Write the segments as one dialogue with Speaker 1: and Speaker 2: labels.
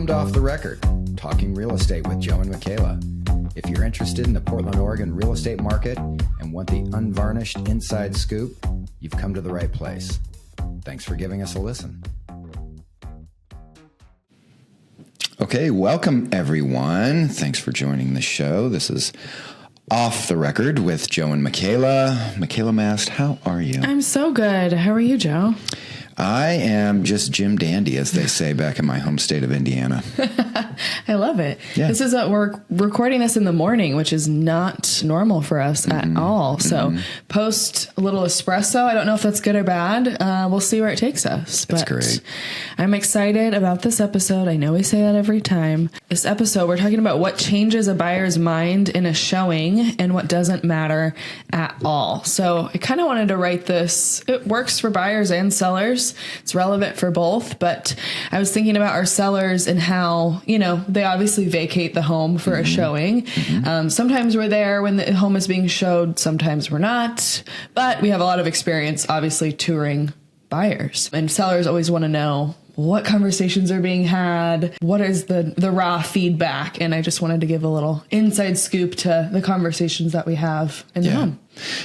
Speaker 1: Welcome to Off the Record, talking real estate with Joe and Makayla. If you're interested in the Portland, Oregon real estate market and want the unvarnished inside scoop, you've come to the right place. Thanks for giving us a listen. Okay, welcome everyone. Thanks for joining the show. This is Off the Record with Joe and Makayla. Makayla Mast, how are you?
Speaker 2: I'm so good. How are you, Joe?
Speaker 1: I am just Jim Dandy, as they say back in my home state of Indiana.
Speaker 2: I love it.
Speaker 1: Yeah.
Speaker 2: This is we're recording this in the morning, which is not normal for us at all. So post a little espresso. I don't know if that's good or bad. We'll see where it takes us.
Speaker 1: That's great.
Speaker 2: I'm excited about this episode. I know we say that every time. This episode, we're talking about what changes a buyer's mind in a showing and what doesn't matter at all. So I kind of wanted to write this. It works for buyers and sellers. It's relevant for both, but I was thinking about our sellers and how, they obviously vacate the home for a showing. Sometimes we're there when the home is being showed. Sometimes we're not, but we have a lot of experience, obviously, touring buyers, and sellers always want to know what conversations are being had, what is the raw feedback. And I just wanted to give a little inside scoop to the conversations that we have in the home.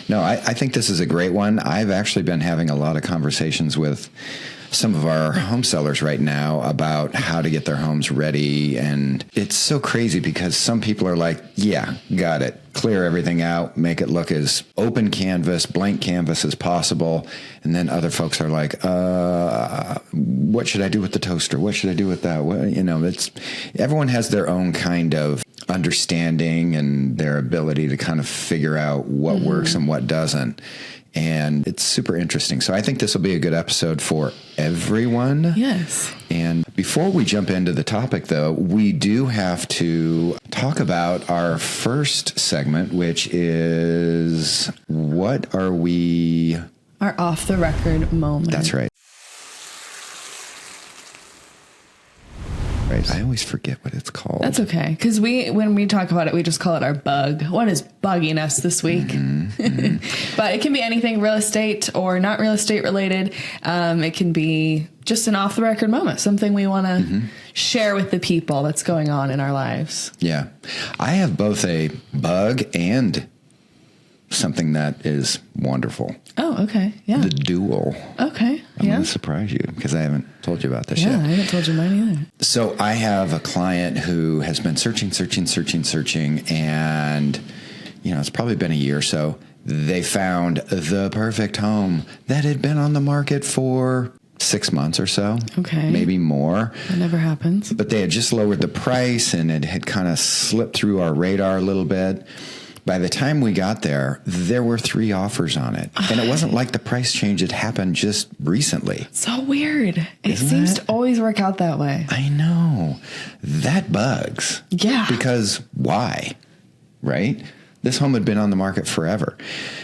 Speaker 1: No, I think this is a great one. I've actually been having a lot of conversations with some of our home sellers right now about how to get their homes ready. And it's so crazy because some people are like, yeah, got it. Clear everything out, make it look as open canvas, blank canvas as possible. And then other folks are like, what should I do with the toaster? What should I do with that? Everyone has their own kind of understanding and their ability to kind of figure out what works and what doesn't. And it's super interesting. So I think this will be a good episode for everyone.
Speaker 2: Yes.
Speaker 1: And before we jump into the topic, though, we do have to talk about our first segment, which is what are we...
Speaker 2: Our off-the-record moment.
Speaker 1: That's right. Right. I always forget what it's called.
Speaker 2: That's okay. Because when we talk about it, we just call it our bug. What is bugging us this week? But it can be anything real estate or not real estate related. It can be just an off the record moment, something we want to share with the people that's going on in our lives.
Speaker 1: Yeah. I have both a bug and something that is wonderful.
Speaker 2: Oh, okay. Yeah.
Speaker 1: The duel.
Speaker 2: Okay.
Speaker 1: I'm going to surprise you because I haven't told you about this yet.
Speaker 2: Yeah, I haven't told you mine either.
Speaker 1: So I have a client who has been searching, and, it's probably been a year or so. They found the perfect home that had been on the market for 6 months or so. Okay. Maybe more.
Speaker 2: That never happens.
Speaker 1: But they had just lowered the price, and it had kind of slipped through our radar a little bit. By the time we got there, there were 3 offers on it. And it wasn't like the price change had happened just recently.
Speaker 2: So weird. It seems to always work out that way.
Speaker 1: I know. That bugs.
Speaker 2: Yeah.
Speaker 1: Because why? Right? This home had been on the market forever.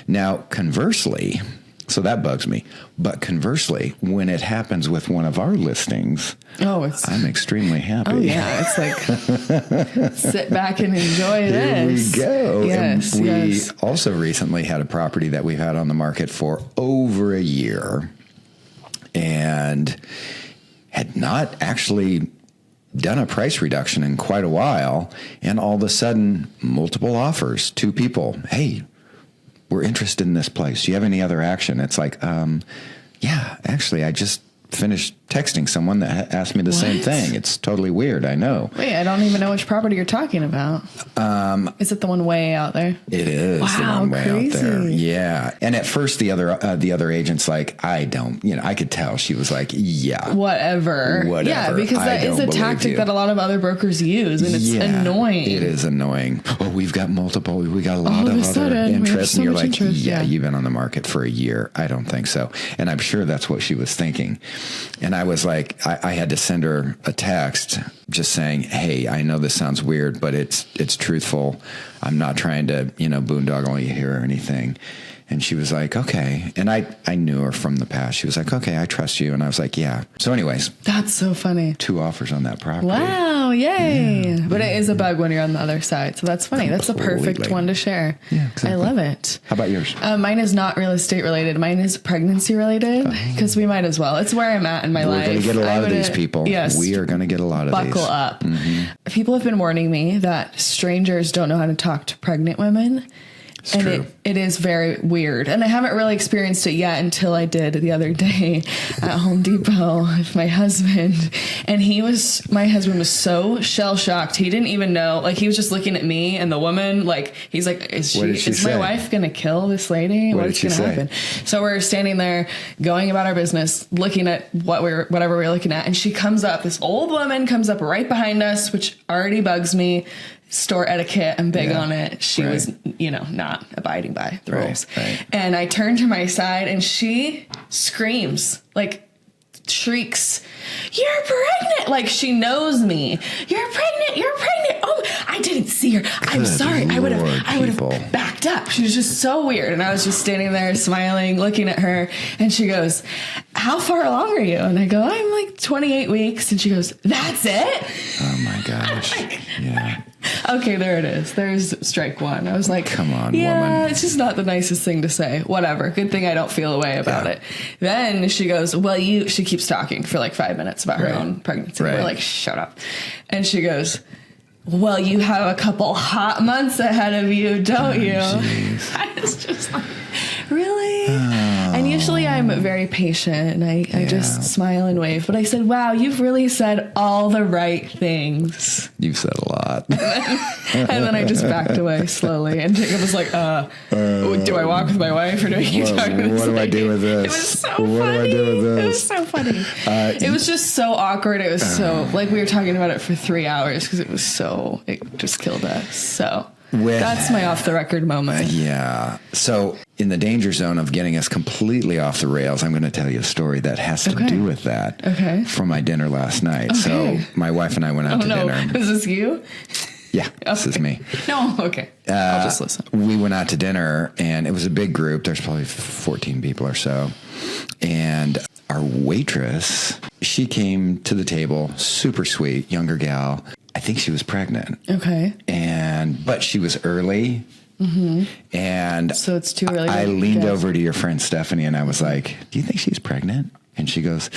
Speaker 1: Now, conversely, so that bugs me. But conversely, when it happens with one of our listings, I'm extremely happy.
Speaker 2: Oh, yeah. It's like, sit back and enjoy this.
Speaker 1: Here we go.
Speaker 2: Yes,
Speaker 1: and we also recently had a property that we've had on the market for over a year and had not actually done a price reduction in quite a while. And all of a sudden, multiple offers, 2 people. Hey, we're interested in this place. Do you have any other action? It's like, yeah, actually, I just finished texting someone that asked me the same thing. It's totally weird. I know.
Speaker 2: Wait, I don't even know which property you're talking about. Is it the one way out there?
Speaker 1: It is the one way out there. Yeah. And at first the other agent's like, I don't, I could tell. She was like, yeah.
Speaker 2: Whatever. Yeah, because that is a tactic that a lot of other brokers use, and it's annoying.
Speaker 1: It is annoying. Oh, we've got multiple. We got a lot of other interest. And you're like, yeah, you've been on the market for a year. I don't think so. And I'm sure that's what she was thinking. And I was like, I had to send her a text just saying, hey, I know this sounds weird, but it's truthful. I'm not trying to, boondoggle you here or anything. And she was like, okay. And I knew her from the past. She was like, okay, I trust you. And I was like, yeah. So anyways.
Speaker 2: That's so funny.
Speaker 1: 2 offers on that property.
Speaker 2: Wow. Yay. Yeah. But it is a bug when you're on the other side. So that's funny. Completely. That's a perfect one to share.
Speaker 1: Yeah, exactly.
Speaker 2: I love it.
Speaker 1: How about yours?
Speaker 2: Mine is not real estate related. Mine is pregnancy related because we might as well. It's where I'm at in my life.
Speaker 1: We're going to get a lot of these people.
Speaker 2: Yes.
Speaker 1: We are going to get a lot of these.
Speaker 2: Buckle up. Mm-hmm. People have been warning me that strangers don't know how to talk to pregnant women.
Speaker 1: It's true.
Speaker 2: It is very weird. And I haven't really experienced it yet until I did the other day at Home Depot with my husband. And my husband was so shell shocked. He didn't even know, like he was just looking at me and the woman, like, he's like, is my wife going to kill this lady? What's going to happen? So we're standing there going about our business, looking at whatever we're looking at. And she comes up, this old woman comes up right behind us, which already bugs me. Store etiquette, I'm big on it. She was, not abiding by the rules. Right. And I turned to my side and she screams, like shrieks, "You're pregnant!" Like she knows me. "You're pregnant! You're pregnant!" Oh, I didn't see her. I'm sorry. I would have backed up. She was just so weird. And I was just standing there smiling, looking at her. And she goes, "How far along are you?" And I go, "I'm like 28 weeks." And she goes, "That's it?"
Speaker 1: Oh my gosh. Yeah.
Speaker 2: Okay, there it is. There's strike one. I was like,
Speaker 1: come on,
Speaker 2: woman. It's just not the nicest thing to say. Whatever. Good thing I don't feel a way about it. Then she goes, she keeps talking for like 5 minutes about her own pregnancy. We're like, shut up. And she goes, "Well, you have a couple hot months ahead of you, don't you?"
Speaker 1: Geez.
Speaker 2: I was just like, really? And usually I'm very patient and I just smile and wave. But I said, "Wow, you've really said all the right things."
Speaker 1: You've said a lot.
Speaker 2: And then I just backed away slowly. And Jacob was like, do I walk with my wife or do I keep talking to this
Speaker 1: What do I do with this?
Speaker 2: It was so funny. It was so funny. It was just so awkward. It was so, like we were talking about it for 3 hours because it just killed us. So that's my off the record moment.
Speaker 1: Yeah. So in the danger zone of getting us completely off the rails, I'm going to tell you a story that has to do with that from my dinner last night. Okay. So my wife and I went out to dinner.
Speaker 2: Is this you?
Speaker 1: Yeah, this is me.
Speaker 2: No, okay. I'll just listen.
Speaker 1: We went out to dinner, and it was a big group. There's probably 14 people or so. And our waitress, she came to the table, super sweet, younger gal. I think she was pregnant.
Speaker 2: Okay.
Speaker 1: But she was early. Mm-hmm. And
Speaker 2: so it's too early.
Speaker 1: I leaned over to your friend Stephanie, and I was like, "Do you think she's pregnant?" And she goes,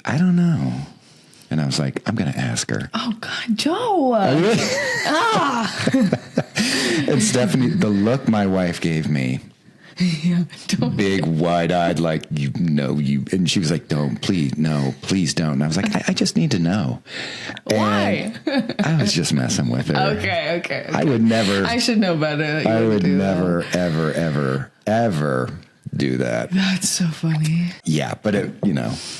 Speaker 1: "I don't know." And I was like, "I'm going to ask her."
Speaker 2: Oh, God, Joe.
Speaker 1: And Stephanie, the look my wife gave me, big, wide-eyed, like, you. And she was like, please don't. And I was like, I just need to know.
Speaker 2: Why?
Speaker 1: And I was just messing with her.
Speaker 2: Okay.
Speaker 1: I would never.
Speaker 2: I should know better.
Speaker 1: I would never, ever do that.
Speaker 2: That's so funny.
Speaker 1: Yeah, but it,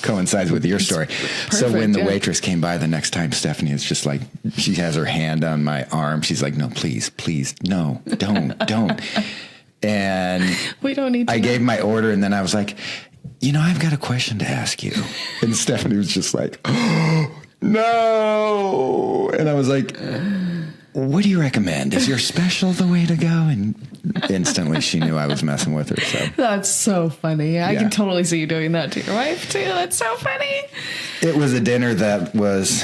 Speaker 1: coincides with your story. Perfect, so when the waitress came by the next time, Stephanie is just like, she has her hand on my arm. She's like, "No, please, no, don't." And
Speaker 2: we don't need to
Speaker 1: I gave my order, and then I was like, "I've got a question to ask you." And Stephanie was just like, "Oh, no." And I was like, "What do you recommend? Is your special the way to go?" And instantly she knew I was messing with her. So
Speaker 2: that's so funny. I can totally see you doing that to your wife too. That's so funny.
Speaker 1: It was a dinner that was...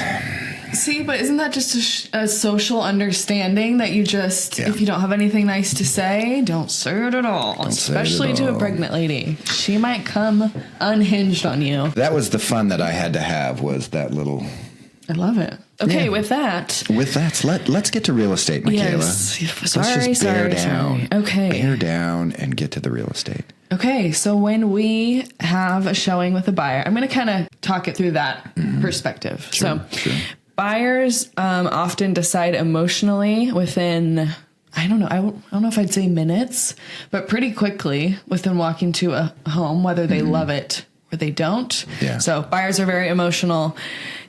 Speaker 2: See, but isn't that just a social understanding that you just, if you don't have anything nice to say, don't say it at all. Especially to a pregnant lady. She might come unhinged on you.
Speaker 1: That was the fun that I had to have, was that little...
Speaker 2: I love it. Okay, with that,
Speaker 1: let's get to real estate, Makayla.
Speaker 2: Yes.
Speaker 1: Let's just bear down.
Speaker 2: Okay.
Speaker 1: Bear down and get to the real estate.
Speaker 2: Okay, so when we have a showing with a buyer, I'm going to kind of talk it through that perspective. Sure. Buyers often decide emotionally within, I don't know if I'd say minutes, but pretty quickly within walking to a home, whether they love it or they don't. Yeah. So buyers are very emotional.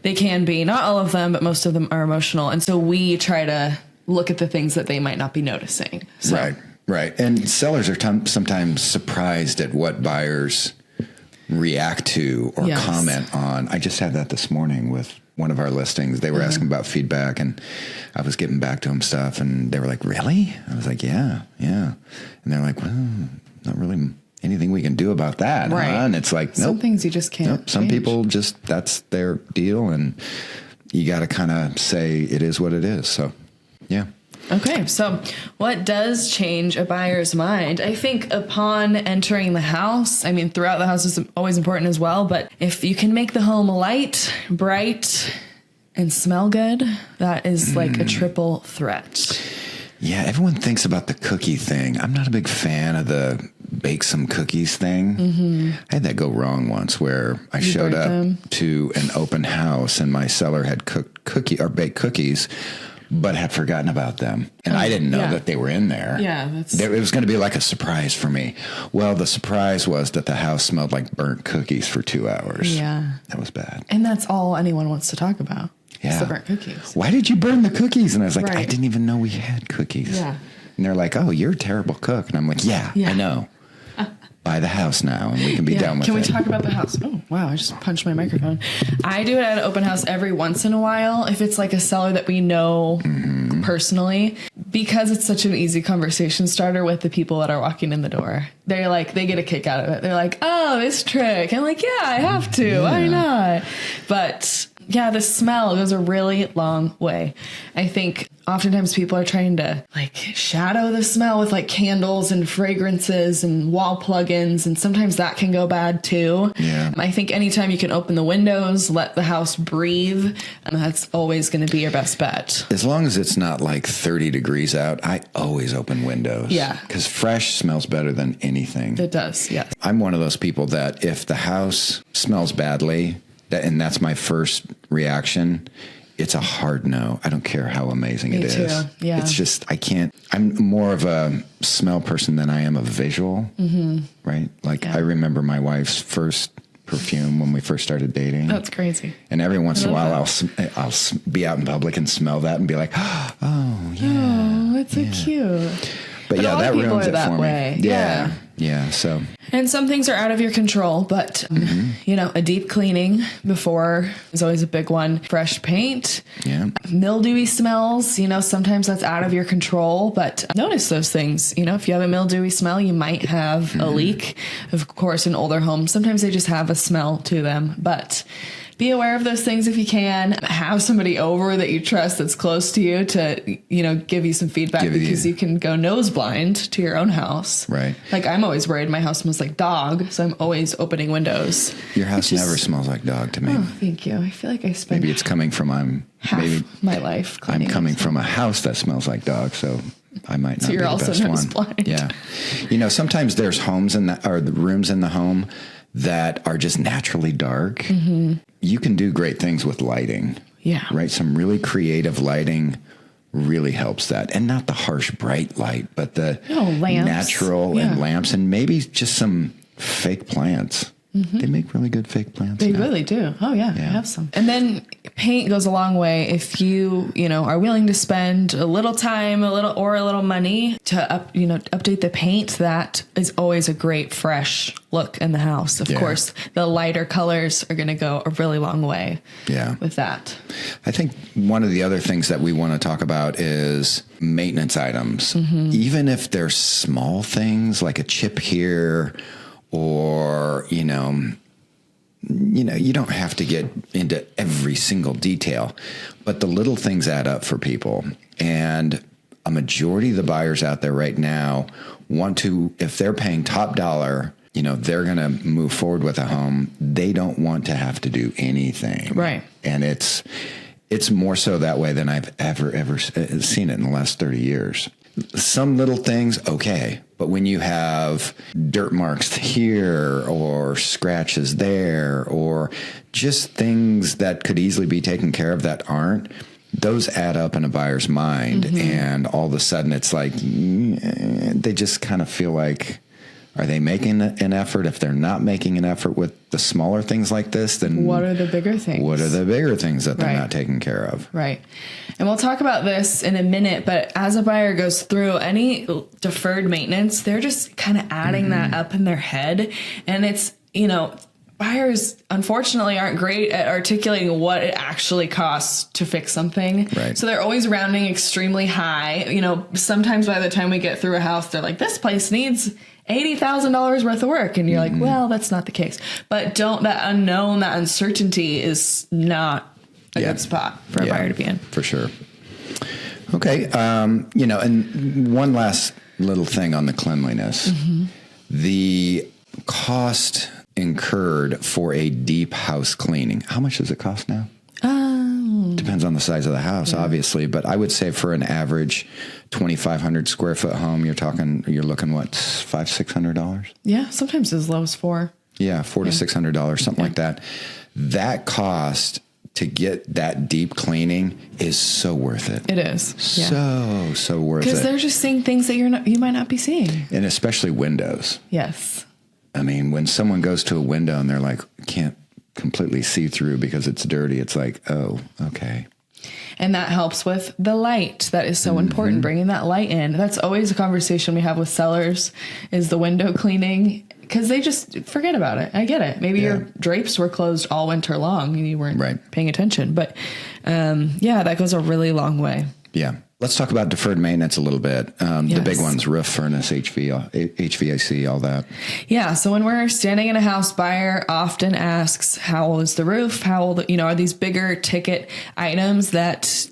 Speaker 2: They can be, not all of them, but most of them are emotional. And so we try to look at the things that they might not be noticing. So.
Speaker 1: Right. And sellers are sometimes surprised at what buyers react to or comment on. I just had that this morning with one of our listings. They were asking about feedback, and I was getting back to them stuff, and they were like, "Really?" I was like, yeah. And they're like, "Well, not really anything we can do about that.
Speaker 2: Right.
Speaker 1: Huh? And it's like, nope.
Speaker 2: Some things you just can't.
Speaker 1: Nope. Some
Speaker 2: change.
Speaker 1: people just, that's their deal. And you got to kind of say it is what it is. So, yeah.
Speaker 2: Okay, so what does change a buyer's mind? I think upon entering the house, I mean, throughout the house is always important as well, but if you can make the home light, bright, and smell good, that is like a triple threat.
Speaker 1: Yeah, everyone thinks about the cookie thing. I'm not a big fan of the bake some cookies thing. I had that go wrong once where I showed up to an open house and my seller had baked cookies, but had forgotten about them. And I didn't know that they were in there.
Speaker 2: Yeah.
Speaker 1: It was going to be like a surprise for me. Well, the surprise was that the house smelled like burnt cookies for 2 hours.
Speaker 2: Yeah.
Speaker 1: That was bad.
Speaker 2: And that's all anyone wants to talk about.
Speaker 1: Yeah.
Speaker 2: It's the burnt cookies.
Speaker 1: Why did you burn the cookies? And I was like,
Speaker 2: Right.
Speaker 1: I didn't even know we had cookies.
Speaker 2: Yeah.
Speaker 1: And they're like, oh, you're a terrible cook. And I'm like, yeah. I know. Buy the house now and we can be done with
Speaker 2: Can
Speaker 1: it.
Speaker 2: we talk about the house? Oh, wow. I just punched my microphone. I do it at an open house every once in a while if it's like a seller that we know personally, because it's such an easy conversation starter with the people that are walking in the door. They're like, they get a kick out of it. They're like, oh, this trick. I'm like, yeah, I have to. Why not? But yeah, the smell goes a really long way. I think oftentimes people are trying to like shadow the smell with like candles and fragrances and wall plugins, and sometimes that can go bad too.
Speaker 1: Yeah.
Speaker 2: I think anytime you can open the windows, let the house breathe, and that's always going to be your best bet.
Speaker 1: As long as it's not like 30 degrees out, I always open windows.
Speaker 2: Yeah.
Speaker 1: Because fresh smells better than anything.
Speaker 2: It does, yes.
Speaker 1: I'm one of those people that if the house smells badly, and that's my first reaction, it's a hard no. I don't care how amazing it is.
Speaker 2: Me too. Yeah.
Speaker 1: It's just, I can't, I'm more of a smell person than I am a visual, right? Like I remember my wife's first perfume when we first started dating.
Speaker 2: That's crazy.
Speaker 1: And every once in a while I'll be out in public and smell that and be like, oh, yeah.
Speaker 2: Oh, that's so cute.
Speaker 1: But yeah,
Speaker 2: a lot
Speaker 1: that
Speaker 2: of people
Speaker 1: ruins
Speaker 2: are
Speaker 1: it
Speaker 2: that
Speaker 1: for
Speaker 2: way.
Speaker 1: me. Yeah. So,
Speaker 2: And some things are out of your control, but a deep cleaning before is always a big one. Fresh paint, mildewy smells, sometimes that's out of your control, but notice those things. If you have a mildewy smell, you might have a leak. Of course, in older homes, sometimes they just have a smell to them, but be aware of those things if you can. Have somebody over that you trust that's close to you to, give you some feedback, because you can go nose blind to your own house.
Speaker 1: Right.
Speaker 2: Like I'm always worried my house smells like dog, so I'm always opening windows.
Speaker 1: Your house never smells like dog to me.
Speaker 2: Oh, thank you. I feel like I spend
Speaker 1: Maybe it's coming from
Speaker 2: my life
Speaker 1: I'm
Speaker 2: cleaning.
Speaker 1: coming from a house that smells like dog, so I might not be the best
Speaker 2: nose
Speaker 1: one.
Speaker 2: blind.
Speaker 1: Yeah. Sometimes there's homes or the rooms in the home that are just naturally dark. You can do great things with lighting.
Speaker 2: Yeah.
Speaker 1: Right? Some really creative lighting really helps that. And not the harsh, bright light, but the
Speaker 2: lamps.
Speaker 1: natural and lamps, and maybe just some fake plants. They make really good fake plants.
Speaker 2: They really do. Oh, yeah. I have some. And then paint goes a long way if you, are willing to spend a little time, a little money to update the paint. That is always a great fresh look in the house. Of course, the lighter colors are going to go a really long way with that.
Speaker 1: I think one of the other things that we want to talk about is maintenance items. Even if they're small things like a chip here, or, you don't have to get into every single detail, but the little things add up for people. And a majority of the buyers out there right now want to, if they're paying top dollar, they're going to move forward with a home. They don't want to have to do anything. Right. And it's more so that way than I've ever seen it in the last 30 years. Some little things, okay. But when you have dirt marks here or scratches there or just things that could easily be taken care of that aren't, those add up in a buyer's mind. And all of a sudden it's like, they just kind of feel like, are they making an effort? If they're not making an effort with the smaller things like this, then
Speaker 2: what are the bigger things?
Speaker 1: What are the bigger things that they're not taking care of? Right.
Speaker 2: And we'll talk about this in a minute, but as a buyer goes through any deferred maintenance, they're just kind of adding that up in their head. And it's, buyers unfortunately aren't great at articulating what it actually costs to fix something.
Speaker 1: Right.
Speaker 2: So they're always rounding extremely high. You know, sometimes by the time we get through a house, they're like, this place needs $80,000 worth of work. And you're like, well, that's not the case. But that unknown, that uncertainty is not a good spot for a buyer to be in.
Speaker 1: For sure. Okay. You know, and one last little thing on the cleanliness. The cost incurred for a deep house cleaning. How much does it cost now? Depends on the size of the house, obviously, but I would say for an average 2,500 square foot home, you're looking what, $500-$600?
Speaker 2: Yeah, sometimes as low as $400.
Speaker 1: Yeah, $400 to $600, something like that. That cost to get that deep cleaning is so worth it.
Speaker 2: It is.
Speaker 1: So worth it.
Speaker 2: Because they're just seeing things that you might not be seeing.
Speaker 1: And especially windows.
Speaker 2: Yes.
Speaker 1: I mean, when someone goes to a window and they're like, can't completely see through because it's dirty, it's like, oh, okay.
Speaker 2: And that helps with the light. That is so important, bringing that light in. That's always a conversation we have with sellers, is the window cleaning, because they just forget about it. I get it. Maybe your drapes were closed all winter long and you weren't paying attention. But that goes a really long way.
Speaker 1: Yeah. Let's talk about deferred maintenance a little bit. The big ones, roof, furnace, HVAC, all that. Yeah.
Speaker 2: So when we're standing in a house, buyer often asks, how old is the roof? How old, are these bigger ticket items that,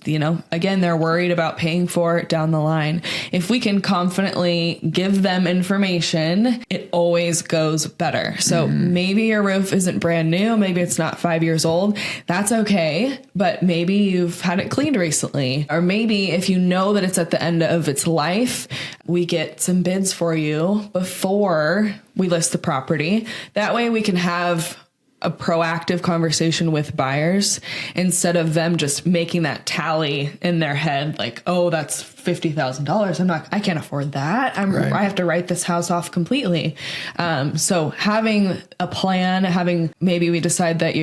Speaker 2: again, they're worried about paying for down the line. If we can confidently give them information, it always goes better. So maybe your roof isn't brand new. Maybe it's not 5 years old. That's okay. But maybe you've had it cleaned recently. Or maybe if you know that it's at the end of its life, we get some bids for you before we list the property. That way we can have a proactive conversation with buyers instead of them just making that tally in their head, like, oh, that's $50,000. I can't afford that. I have to write this house off completely. So having a plan, maybe we decide that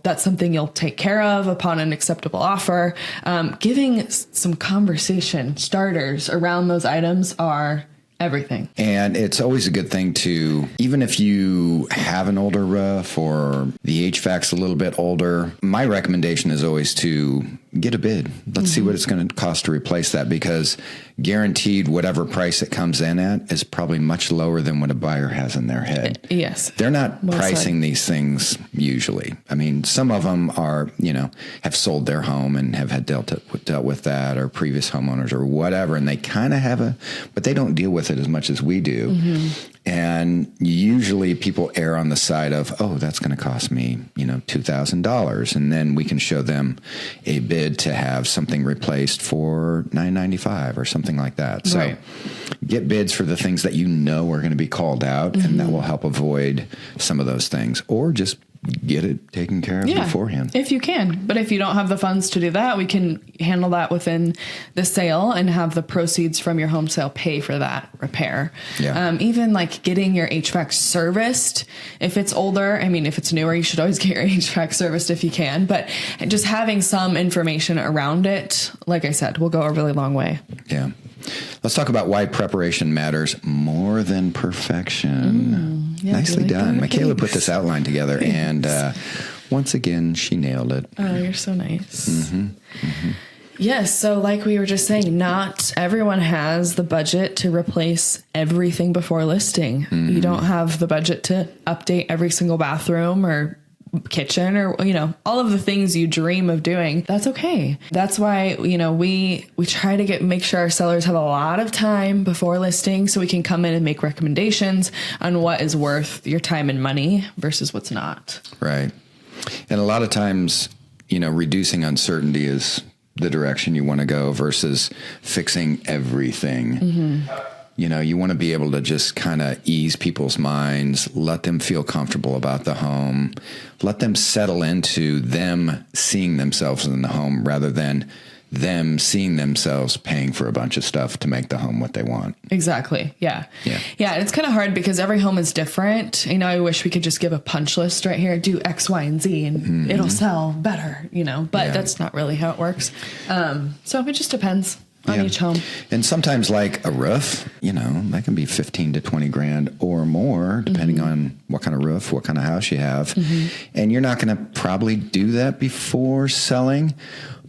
Speaker 2: that's something you'll take care of upon an acceptable offer. Giving some conversation starters around those items are everything. And it's always a good thing to, even if you have an older roof or the HVAC's a little bit older, my recommendation is always to get a bid. Let's see what it's going to cost to replace that, because guaranteed whatever price it comes in at is probably much lower than what a buyer has in their head. Yes. They're not pricing these things usually. I mean, some of them are, have sold their home and have had dealt with that, or previous homeowners or whatever, and they kind of have but they don't deal with it as much as we do. And usually people err on the side of, oh, that's going to cost me, $2,000. And then we can show them a bid to have something replaced for $995 or something like that. So get bids for the things that are going to be called out, and that will help avoid some of those things, or just get it taken care of beforehand. If you can. But if you don't have the funds to do that, we can handle that within the sale and have the proceeds from your home sale pay for that repair. Yeah. Even like getting your HVAC serviced. If it's older, if it's newer, you should always get your HVAC serviced if you can. But just having some information around it, like I said, will go a really long way. Yeah. Let's talk about why preparation matters more than perfection. Nicely done. Makayla put this outline together, and once again, she nailed it. Oh, you're so nice. Yes, so like we were just saying, not everyone has the budget to replace everything before listing. You don't have the budget to update every single bathroom or kitchen or all of the things you dream of doing. That's okay. That's why we try to make sure our sellers have a lot of time before listing, so we can come in and make recommendations on what is worth your time and money versus what's not. Right. And a lot of times reducing uncertainty is the direction you want to go versus fixing everything. You want to be able to just kind of ease people's minds, let them feel comfortable about the home, let them settle into them seeing themselves in the home rather than them seeing themselves paying for a bunch of stuff to make the home what they want. Exactly. Yeah. And it's kind of hard because every home is different. I wish we could just give a punch list right here, do X, Y, and Z, and it'll sell better, but that's not really how it works. So it just depends. on each home.
Speaker 1: And sometimes like a roof, that can be 15 to 20 grand or more, depending on what kind of roof, what kind of house you have. And you're not going to probably do that before selling.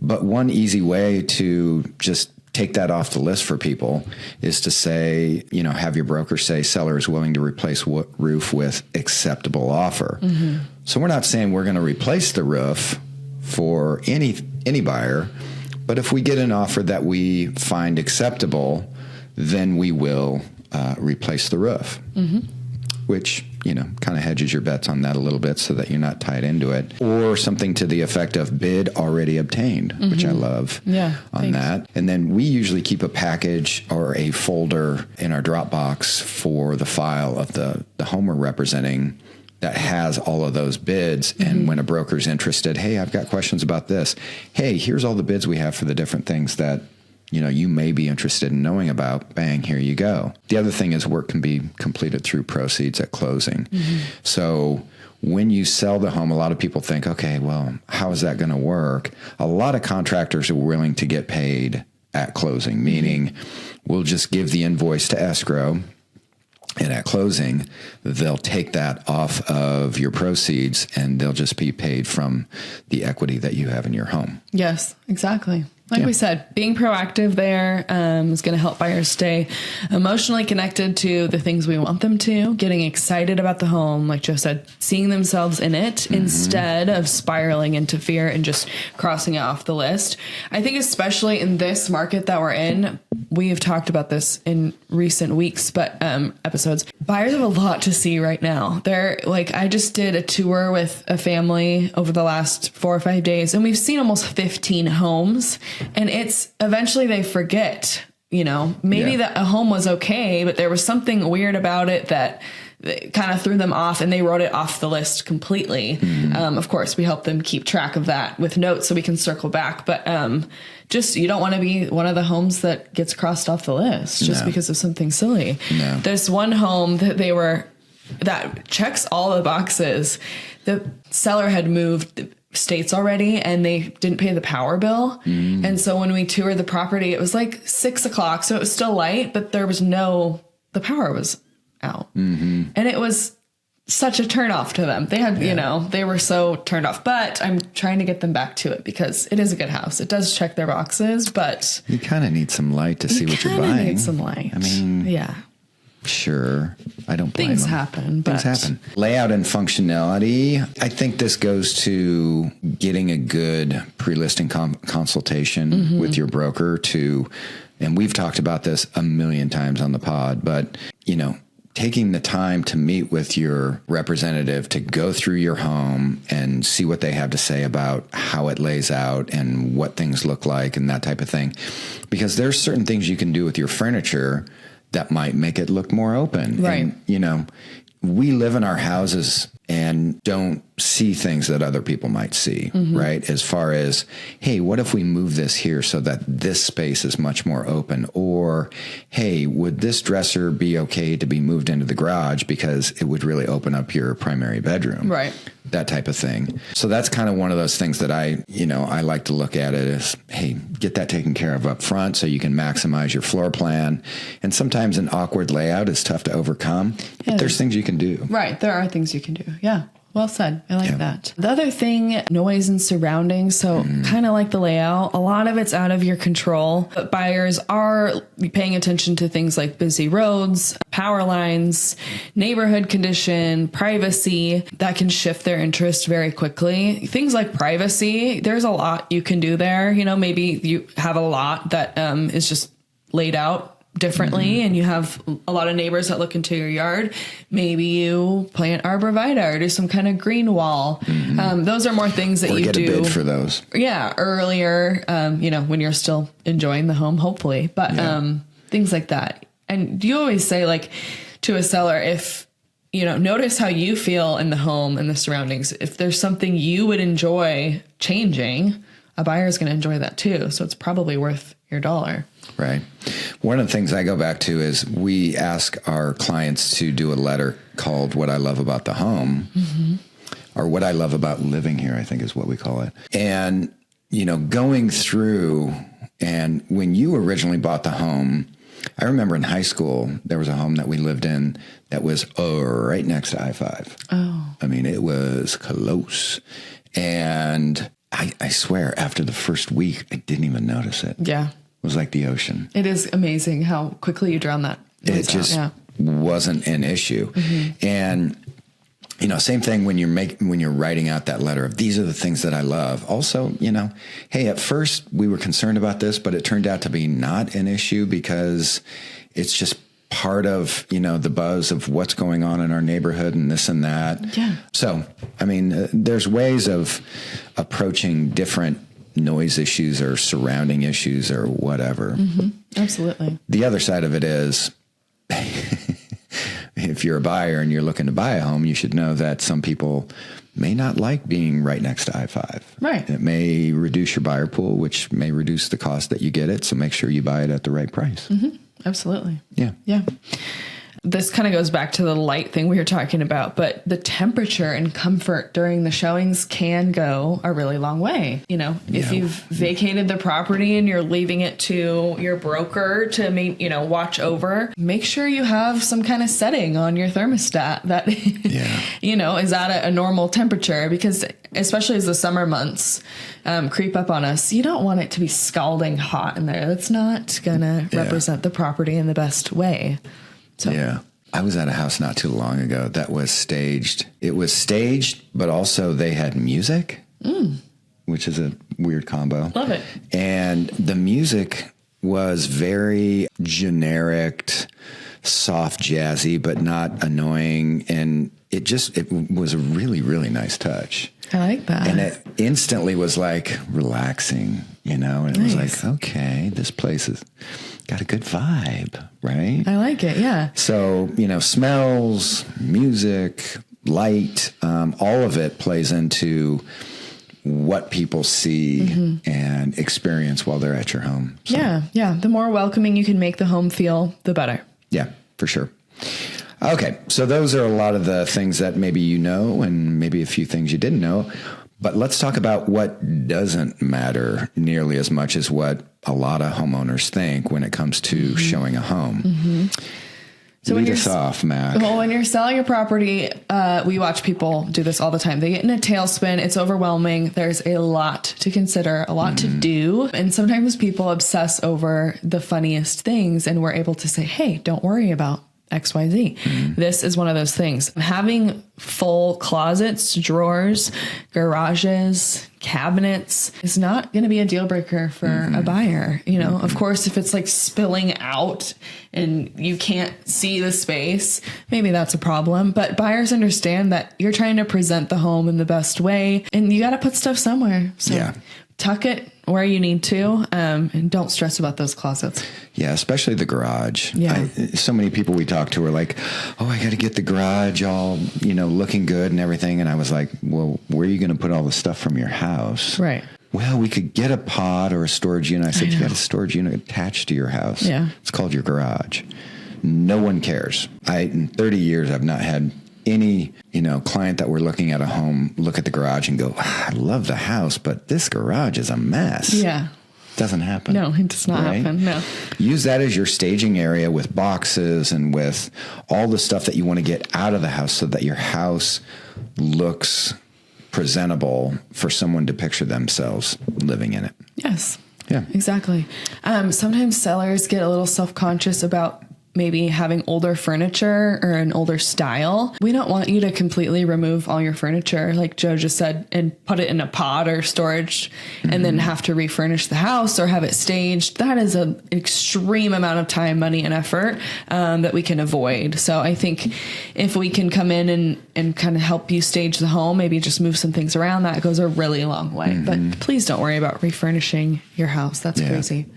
Speaker 1: But one easy way to just take that off the list for people is to say, have your broker say seller is willing to replace roof with acceptable offer. So we're not saying we're going to replace the roof for any buyer, but if we get an offer that we find acceptable, then we will replace the roof, which, kind of hedges your bets on that a little bit so that you're not tied into it. Or something to the effect of bid already obtained, which I love on that. And then we usually keep a package or a folder in our Dropbox for the file of the home we're representing that has all of those bids. And when a broker's interested, hey, I've got questions about this. Hey, here's all the bids we have for the different things that you may be interested in knowing about. Bang, here you go. The other thing is work can be completed through proceeds at closing. So when you sell the home, a lot of people think, okay, well, how is that going to work? A lot of contractors are willing to get paid at closing, meaning we'll just give the invoice to escrow. And at closing, they'll take that off of your proceeds and they'll just be paid from the equity that you have in your home.
Speaker 2: Yes, exactly. Like we said, being proactive there is going to help buyers stay emotionally connected to the things we want them to, getting excited about the home, like Joe said, seeing themselves in it instead of spiraling into fear and just crossing it off the list. I think especially in this market that we're in, we've talked about this in recent weeks, but episodes. Buyers have a lot to see right now. They're like, I just did a tour with a family over the last 4 or 5 days, and we've seen almost 15 homes. And it's eventually they forget, maybe that a home was okay, but there was something weird about it that kind of threw them off and they wrote it off the list completely. Of course, we help them keep track of that with notes so we can circle back. But just you don't want to be one of the homes that gets crossed off the list just because of something silly. No. There's one home that checks all the boxes. The seller had moved states already and they didn't pay the power bill. And so when we toured the property, it was like 6:00. So it was still light, but the power was out. And it was such a turnoff to them. They had, they were so turned off, but I'm trying to get them back to it because it is a good house. It does check their boxes, but
Speaker 1: you kind of need some light to see what you're buying.
Speaker 2: Need some light.
Speaker 1: I mean, sure. I don't blame them. Things happen. Layout and functionality. I think this goes to getting a good pre-listing consultation with your broker and we've talked about this a million times on the pod, but taking the time to meet with your representative to go through your home and see what they have to say about how it lays out and what things look like and that type of thing. Because there's certain things you can do with your furniture that might make it look more open.
Speaker 2: Right.
Speaker 1: And, we live in our houses and don't see things that other people might see, right? As far as, hey, what if we move this here so that this space is much more open? Or, hey, would this dresser be okay to be moved into the garage because it would really open up your primary bedroom?
Speaker 2: Right.
Speaker 1: That type of thing. So that's kind of one of those things that I like to look at it as, hey, get that taken care of up front so you can maximize your floor plan. And sometimes an awkward layout is tough to overcome, but there's things you can do.
Speaker 2: Right. There are things you can do. Yeah. Well said. I like that. The other thing, noise and surroundings. So kind of like the layout, a lot of it's out of your control, but buyers are paying attention to things like busy roads, power lines, neighborhood condition, privacy that can shift their interest very quickly. Things like privacy, there's a lot you can do there. Maybe you have a lot that is just laid out differently and you have a lot of neighbors that look into your yard. Maybe you plant arborvitae or do some kind of green wall. Those are more things that you do. Or get a bid
Speaker 1: for those.
Speaker 2: Yeah, earlier, when you're still enjoying the home, hopefully. But things like that. And you always say, like, to a seller, if, notice how you feel in the home and the surroundings. If there's something you would enjoy changing, a buyer is going to enjoy that too. So it's probably worth your dollar.
Speaker 1: Right. One of the things I go back to is we ask our clients to do a letter called What I Love About the Home, or What I Love About Living Here, I think is what we call it. And, going through And when you originally bought the home, I remember in high school, there was a home that we lived in that was right next to I-5.
Speaker 2: Oh.
Speaker 1: I mean, it was close. And I swear, after the first week, I didn't even notice it.
Speaker 2: Yeah.
Speaker 1: It was like the ocean.
Speaker 2: It is amazing how quickly you drown that noise
Speaker 1: It just
Speaker 2: out.
Speaker 1: wasn't an issue. And, you know, same thing when you're writing out that letter of these are the things that I love. Also, you know, hey, at first we were concerned about this, but it turned out to be not an issue because it's just part of, you know, the buzz of what's going on in our neighborhood and this and that.
Speaker 2: Yeah.
Speaker 1: So, I mean, there's ways of approaching different noise issues or surrounding issues or whatever.
Speaker 2: Absolutely.
Speaker 1: The other side of it is, if you're a buyer and you're looking to buy a home, you should know that some people may not like being right next to I-5.
Speaker 2: Right.
Speaker 1: It may reduce your buyer pool, which may reduce the cost that you get it. So make sure you buy it at the right price.
Speaker 2: Absolutely.
Speaker 1: Yeah.
Speaker 2: Yeah. This kind of goes back to the light thing we were talking about, but the temperature and comfort during the showings can go a really long way. You know, if you've vacated the property and you're leaving it to your broker to, watch over, make sure you have some kind of setting on your thermostat that, is at a normal temperature, because especially as the summer months creep up on us, you don't want it to be scalding hot in there. That's not going to represent the property in the best way. So.
Speaker 1: Yeah. I was at a house not too long ago that was staged. It was staged, but also they had music, which is a weird combo.
Speaker 2: Love it. And
Speaker 1: the music was very generic, soft, jazzy, but not annoying. And it was a really, really nice touch.
Speaker 2: I like that.
Speaker 1: And it instantly was like relaxing, and it was like, okay, this place has got a good vibe, right?
Speaker 2: I like it. Yeah.
Speaker 1: So, smells, music, light, all of it plays into what people see and experience while they're at your home. So,
Speaker 2: yeah. The more welcoming you can make the home feel, the better.
Speaker 1: Yeah, for sure. Okay, so those are a lot of the things that maybe you know and maybe a few things you didn't know. But let's talk about what doesn't matter nearly as much as what a lot of homeowners think when it comes to showing a home. So lead us off, Mac.
Speaker 2: Well, when you're selling a property, we watch people do this all the time. They get in a tailspin. It's overwhelming. There's a lot to consider, a lot to do. And sometimes people obsess over the funniest things, and we're able to say, hey, don't worry about XYZ. This is one of those things. Having full closets, drawers, garages, cabinets is not going to be a deal breaker for a buyer. Of course, if it's like spilling out and you can't see the space, maybe that's a problem. But buyers understand that you're trying to present the home in the best way, and you got to put stuff somewhere. So tuck it where you need to, and don't stress about those closets.
Speaker 1: Yeah, especially the garage.
Speaker 2: Yeah.
Speaker 1: So many people we talk to are like, oh, I got to get the garage all, looking good and everything. And I was like, well, where are you going to put all the stuff from your house?
Speaker 2: Right.
Speaker 1: Well, we could get a pod or a storage unit. I said, you got a storage unit attached to your house.
Speaker 2: Yeah.
Speaker 1: It's called your garage. No one cares. In 30 years, I've not had any, client that we're looking at a home look at the garage and go, I love the house, but this garage is a mess.
Speaker 2: Yeah.
Speaker 1: Doesn't happen.
Speaker 2: No, it does not happen. No.
Speaker 1: Use that as your staging area with boxes and with all the stuff that you want to get out of the house so that your house looks presentable for someone to picture themselves living in it.
Speaker 2: Yes.
Speaker 1: Yeah.
Speaker 2: Exactly. Sometimes sellers get a little self-conscious about maybe having older furniture or an older style. We don't want you to completely remove all your furniture, like Joe just said, and put it in a pod or storage and then have to refurnish the house or have it staged. That is an extreme amount of time, money, and effort that we can avoid. So I think if we can come in and kind of help you stage the home, maybe just move some things around, that goes a really long way. But please don't worry about refurnishing your house. That's crazy.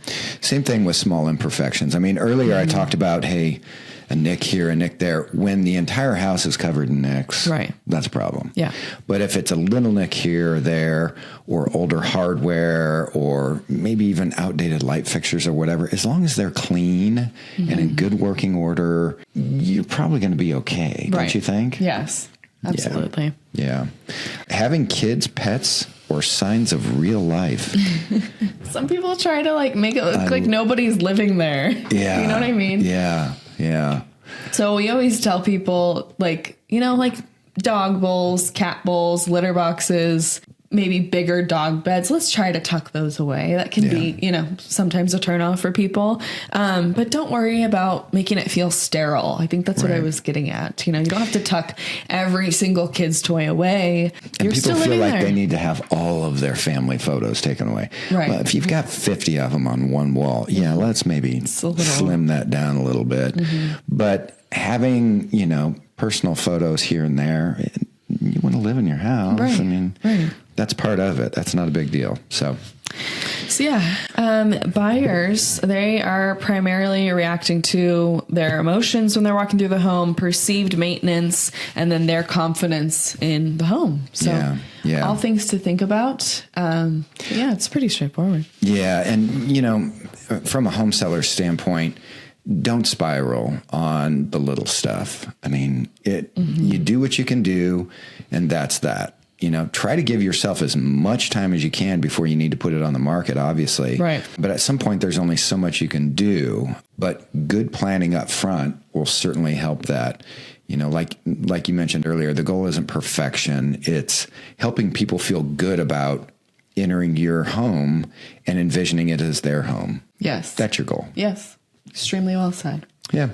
Speaker 1: Same thing with small imperfections. I mean, earlier I talked about, hey, a nick here, a nick there. When the entire house is covered in nicks,
Speaker 2: right,
Speaker 1: that's a problem.
Speaker 2: Yeah.
Speaker 1: But if it's a little nick here or there, or older hardware, or maybe even outdated light fixtures or whatever, as long as they're clean and in good working order, you're probably going to be okay, don't you think?
Speaker 2: Yes, absolutely.
Speaker 1: Yeah. Having kids, pets, or or signs of real life.
Speaker 2: Some people try to like make it look like nobody's living there.
Speaker 1: Yeah.
Speaker 2: You know what I mean?
Speaker 1: Yeah. Yeah.
Speaker 2: So we always tell people like, like dog bowls, cat bowls, litter boxes, maybe bigger dog beds. Let's try to tuck those away. That can be, sometimes a turnoff for people. But don't worry about making it feel sterile. I think that's what I was getting at. You don't have to tuck every single kid's toy away.
Speaker 1: And
Speaker 2: You're
Speaker 1: people
Speaker 2: still
Speaker 1: feel
Speaker 2: living
Speaker 1: like
Speaker 2: there.
Speaker 1: they need to have all of their family photos taken away.
Speaker 2: Right.
Speaker 1: Well, if you've got 50 of them on one wall, let's maybe slim that down a little bit. Mm-hmm. But having, personal photos here and there, you want to live in your house.
Speaker 2: Right.
Speaker 1: I mean, that's part of it. That's not a big deal. So
Speaker 2: buyers, they are primarily reacting to their emotions when they're walking through the home, perceived maintenance, and then their confidence in the home. So all things to think about. It's pretty straightforward.
Speaker 1: Yeah. And, from a home seller standpoint, don't spiral on the little stuff. I mean, you do what you can do, and that's that. Try to give yourself as much time as you can before you need to put it on the market, obviously.
Speaker 2: Right.
Speaker 1: But at some point, there's only so much you can do. But good planning up front will certainly help that. Like you mentioned earlier, the goal isn't perfection. It's helping people feel good about entering your home and envisioning it as their home.
Speaker 2: Yes.
Speaker 1: That's your goal.
Speaker 2: Yes. Extremely well said.
Speaker 1: Yeah.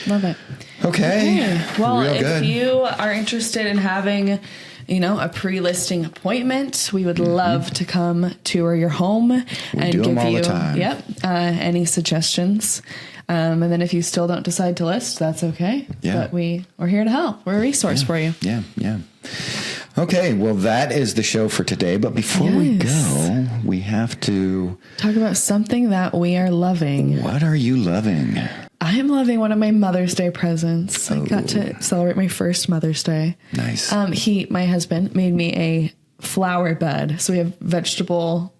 Speaker 2: Love it.
Speaker 1: Okay.
Speaker 2: Well,
Speaker 1: Real
Speaker 2: if
Speaker 1: good.
Speaker 2: you are interested in having, a pre-listing appointment, we would love to come tour your home and
Speaker 1: do them
Speaker 2: give
Speaker 1: all
Speaker 2: you
Speaker 1: the time.
Speaker 2: Any suggestions. And then if you still don't decide to list, that's okay.
Speaker 1: Yeah.
Speaker 2: But we're here to help. We're a resource for you.
Speaker 1: Yeah. Okay, well, that is the show for today. But before we go, we have to
Speaker 2: talk about something that we are loving.
Speaker 1: What are you loving?
Speaker 2: I'm loving one of my Mother's Day presents. I got to celebrate my first Mother's Day.
Speaker 1: Nice.
Speaker 2: My husband, made me a flower bed. So we have vegetable,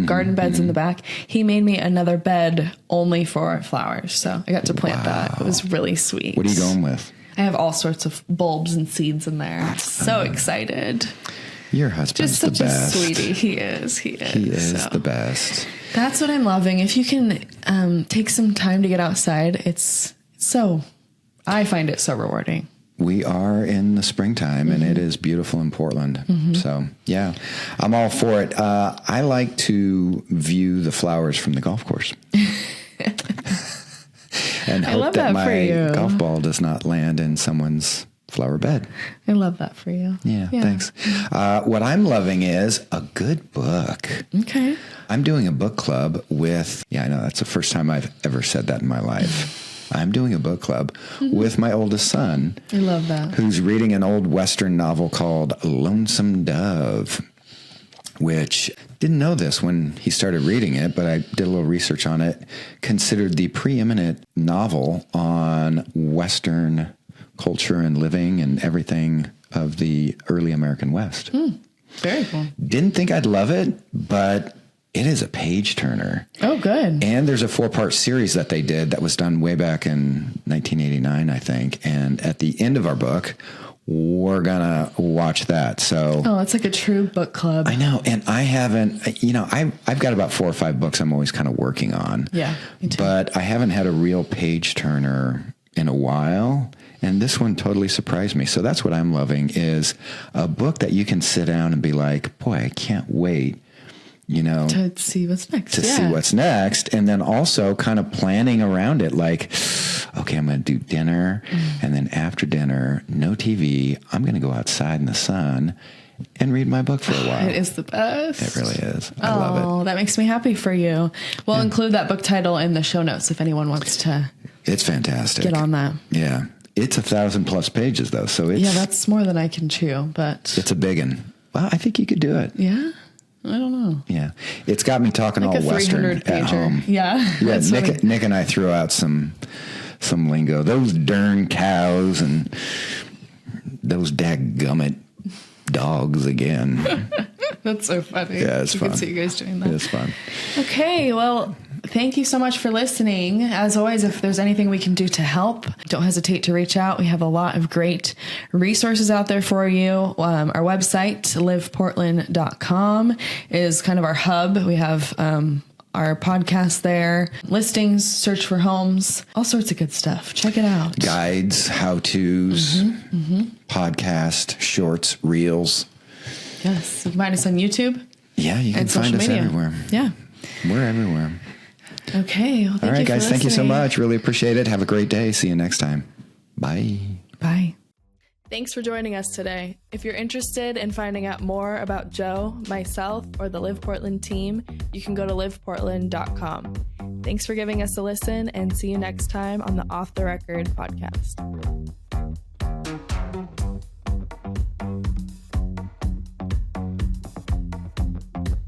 Speaker 2: garden beds in the back. He made me another bed only for flowers. So I got to plant that. It was really sweet.
Speaker 1: What are you going with?
Speaker 2: I have all sorts of bulbs and seeds in there. I'm so excited.
Speaker 1: Your husband's
Speaker 2: Just such
Speaker 1: the best.
Speaker 2: a sweetie. He is.
Speaker 1: He is the best.
Speaker 2: That's what I'm loving. If you can take some time to get outside, I find it so rewarding.
Speaker 1: We are in the springtime, and it is beautiful in Portland. Mm-hmm. So, I'm all for it. I like to view the flowers from the golf course. And hope that my golf ball does not land in someone's flower bed.
Speaker 2: I love that for you.
Speaker 1: Yeah. Thanks. What I'm loving is a good book.
Speaker 2: Okay.
Speaker 1: I'm doing a book club with, I know that's the first time I've ever said that in my life. I'm doing a book club with my oldest son.
Speaker 2: I love that.
Speaker 1: Who's reading an old Western novel called Lonesome Dove, which didn't know this when he started reading it, but I did a little research on it. Considered the preeminent novel on Western culture and living and everything of the early American West.
Speaker 2: Very cool.
Speaker 1: Didn't think I'd love it, but it is a page turner.
Speaker 2: Oh, good.
Speaker 1: And there's a 4-part series that they did that was done way back in 1989, I think. And at the end of our book, we're going to watch that. So,
Speaker 2: it's like a true book club.
Speaker 1: I know. And I haven't, I've got about 4 or 5 books I'm always kind of working on.
Speaker 2: Yeah, me too.
Speaker 1: But I haven't had a real page turner in a while. And this one totally surprised me. So that's what I'm loving, is a book that you can sit down and be like, boy, I can't wait,
Speaker 2: to see what's next.
Speaker 1: See what's next. And then also kind of planning around it. Like, okay, I'm going to do dinner. And then after dinner, no TV. I'm going to go outside in the sun and read my book for a while.
Speaker 2: It is the best.
Speaker 1: It really is. I love it.
Speaker 2: Oh, that makes me happy for you. We'll include that book title in the show notes if anyone wants to.
Speaker 1: It's fantastic.
Speaker 2: Get on that.
Speaker 1: Yeah. It's 1,000+ pages though. So it's.
Speaker 2: Yeah, that's more than I can chew, but.
Speaker 1: It's a big one. Well, I think you could do it.
Speaker 2: Yeah. I don't know.
Speaker 1: Yeah. It's got me talking
Speaker 2: like
Speaker 1: all Western at home.
Speaker 2: Yeah.
Speaker 1: Yeah. Nick and I threw out some lingo. Those darn cows and those dadgummit dogs again.
Speaker 2: That's so funny.
Speaker 1: Yeah, it's fun.
Speaker 2: You can see you guys doing that.
Speaker 1: It's fun.
Speaker 2: Okay. Well, thank you so much for listening. As always, if there's anything we can do to help, don't hesitate to reach out. We have a lot of great resources out there for you. Our website, liveportland.com, is kind of our hub. We have our podcast there, listings, search for homes, all sorts of good stuff. Check it out.
Speaker 1: Guides, how-tos, podcast, shorts, reels.
Speaker 2: Yes. You can find us on YouTube.
Speaker 1: Yeah, you can find us everywhere.
Speaker 2: Yeah.
Speaker 1: We're everywhere.
Speaker 2: Okay. Well,
Speaker 1: all right, guys. Thank you so
Speaker 2: listening.
Speaker 1: much. Really appreciate it. Have a great day. See you next time. Bye.
Speaker 2: Bye. Thanks for joining us today. If you're interested in finding out more about Joe, myself, or the Live Portland team, you can go to liveportland.com. Thanks for giving us a listen, and see you next time on the Off the Record podcast.